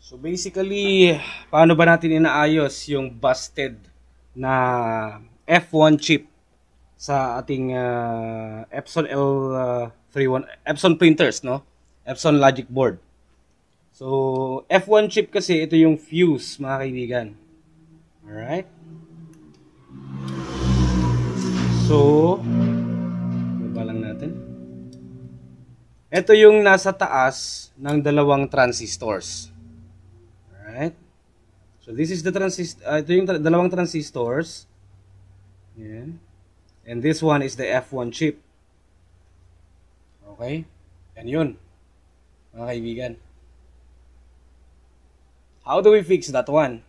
So basically, paano ba natin inaayos yung busted na F1 chip sa ating Epson L31 Epson printers, no? Epson Logic Board. So F1 chip kasi ito yung fuse, mga kaibigan. Alright? So, baba lang natin. Ito yung nasa taas ng dalawang transistors. Alright? So this is the ito yung dalawang transistors. Yan. And this one is the F1 chip. Okay? Yan yun, mga kaibigan. How do we fix that one?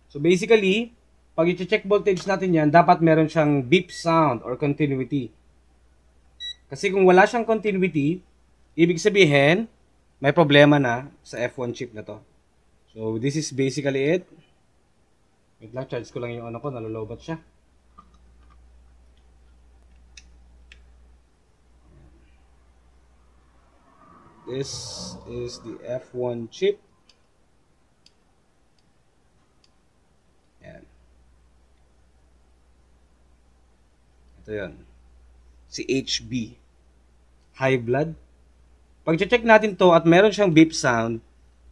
So basically, pag i-check voltage natin yan, dapat meron siyang beep sound or continuity. Kasi kung wala siyang continuity, ibig sabihin, may problema na sa F1 chip na to. So this is basically it. Wait lang, charge ko lang yung ano ko, nalolobat siya. This is the F1 chip. Yan. Ito yun. Si HB. High blood. Pag check natin to at meron siyang beep sound,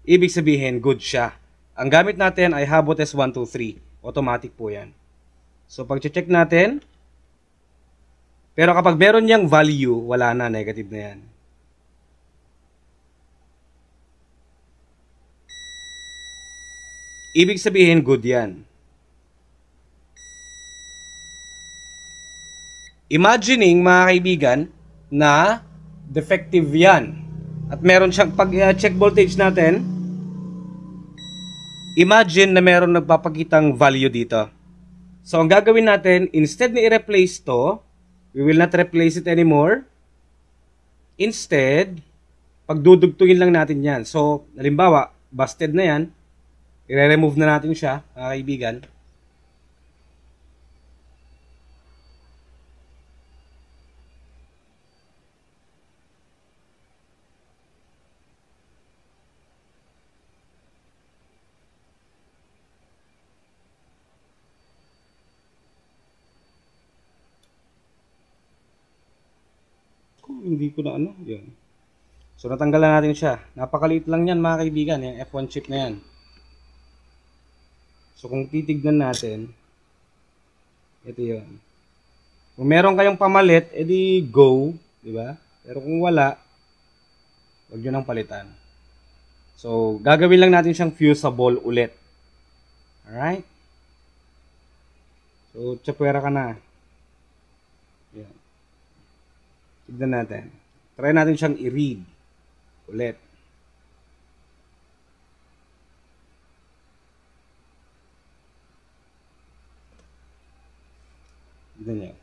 ibig sabihin good siya. Ang gamit natin ay Habot S123. Automatic po yan. So pag check natin, pero kapag meron niyang value, wala na, negative na yan. Ibig sabihin good yan. Imagining, mga kaibigan, na defective yan. At meron siyang, pag check voltage natin, imagine na meron nagpapakitang value dito. So, ang gagawin natin, instead na i-replace to, we will not replace it anymore. Instead, pagdudugtungin lang natin yan. So, halimbawa, busted na yan, i-remove na natin siya, mga kaibigan. Hindi ko na ano, yun. So natanggalan natin siya. Napakaliit lang yan, mga kaibigan, yung F1 chip na yan. So kung titignan natin, ito yun. Kung meron kayong pamalit, edi go, di ba? Pero kung wala, huwag nyo nang palitan. So gagawin lang natin siyang fusible ulit. Alright? So tsapwera ka na. Yan. Tignan natin. Try natin siyang i-read ulit. Tignan niyo.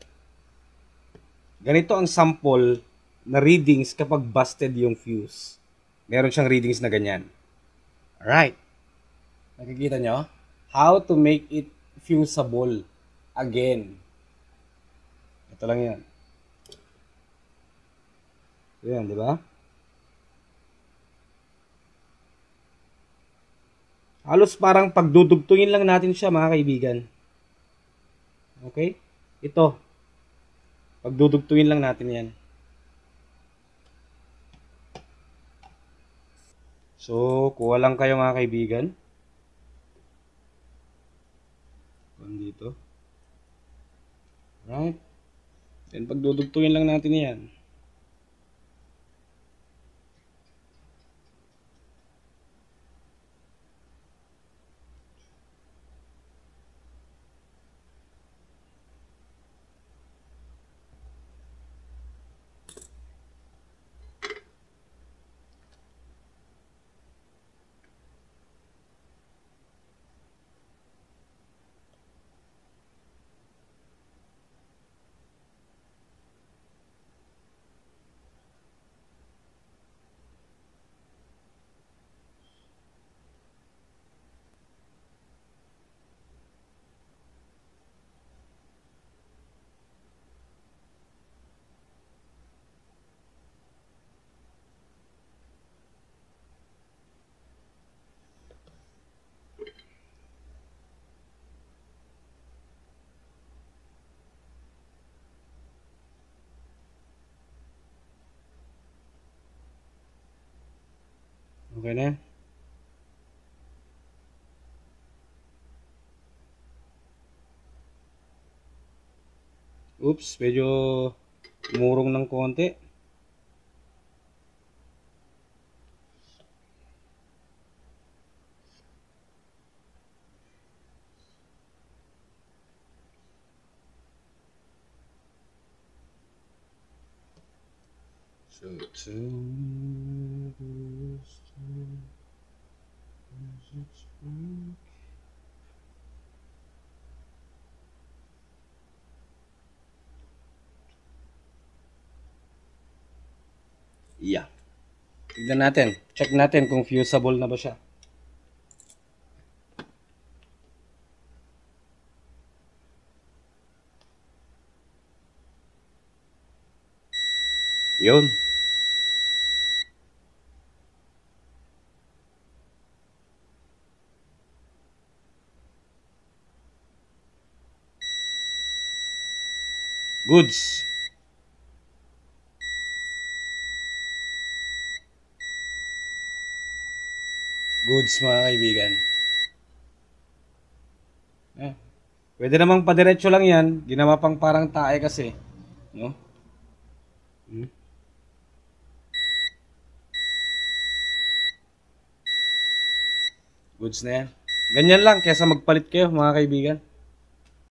Ganito ang sample na readings kapag busted yung fuse. Meron siyang readings na ganyan. Alright. Nakikita nyo? How to make it fusible again. Ito lang yan. Ayan, di ba? Halos parang pagdudugtungin lang natin siya, mga kaibigan. Okay? Ito. Pagdudugtungin lang natin yan. So, kuha lang kayo, mga kaibigan. Dito. Right? Then pagdudugtungin lang natin yan. Okay na yan. Oops, medyo umurong ng konti. So, yeah. Tignan natin. Check natin kung fusible na ba siya. Yun. Goods. Goods mga kaibigan. Pwede namang padiretso lang yan. Ginawa pang parang tae kasi. No? Goods na yan. Ganyan lang kesa magpalit kayo mga kaibigan.